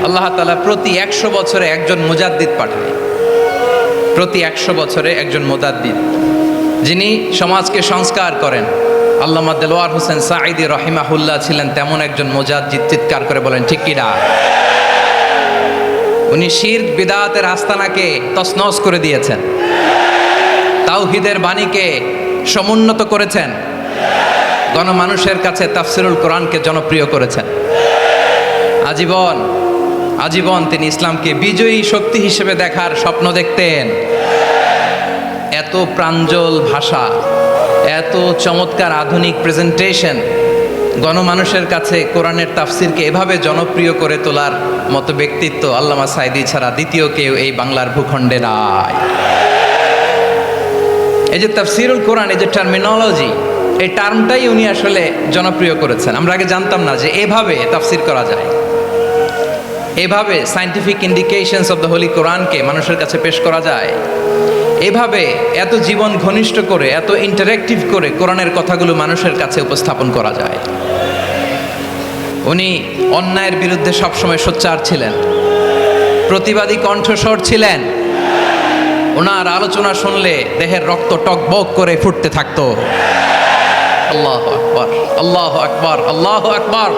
আল্লাহ তাআলা প্রতি 100 বছরে একজন মুজাদ্দিদ পাঠায়। প্রতি 100 বছরে একজন মুজাদ্দিদ, যিনি সমাজকে সংস্কার করেন। আল্লামা দেলোয়ার হোসেন সাঈদী রহিমাহুল্লাহ ছিলেন তেমন একজন মুজাদ্দিদ। চিৎকার করে বলেন ঠিক কি না? উনি শিরক বিদআতের আস্তানাকে তছনছ করে দিয়েছেন, তাওহীদের বাণীকে সমুন্নত করেছেন, গণমানুষের কাছে তাফসিরুল কোরআনকে জনপ্রিয় করেছেন। আজীবন তিনি ইসলামকে বিজয়ী শক্তি হিসেবে দেখার স্বপ্ন দেখতেন। এত প্রাঞ্জল ভাষা, এত চমৎকার আধুনিক প্রেজেন্টেশন, গণমানুষের কাছে কোরআনের তাফসিরকে এভাবে জনপ্রিয় করে তোলার মতো ব্যক্তিত্ব আল্লামা সাঈদী ছাড়া দ্বিতীয় কেউ এই বাংলার ভূখণ্ডে নাই। এই যে তাফসিরুল কোরআন, এই যে টার্মিনোলজি, এই টার্মটাই উনি আসলে জনপ্রিয় করেছেন। আমরা আগে জানতাম না যে এভাবে তাফসির করা যায়, এভাবে scientific indications of the Holi কোরআনকে মানুষের কাছে পেশ করা যায়, এভাবে এত জীবন ঘনিষ্ঠ করে, এত ইন্টারেক্টিভ করে কোরআনের কথাগুলো মানুষের কাছে উপস্থাপন করা যায়। উনি অন্যায়ের বিরুদ্ধে সবসময় সোচ্চার ছিলেন, প্রতিবাদী কণ্ঠস্বর ছিলেন। ওনার আলোচনা শুনলে দেহের রক্ত টকবক করে ফুটতে থাকতো। আল্লাহু আকবার, আল্লাহু আকবার, আল্লাহু আকবার।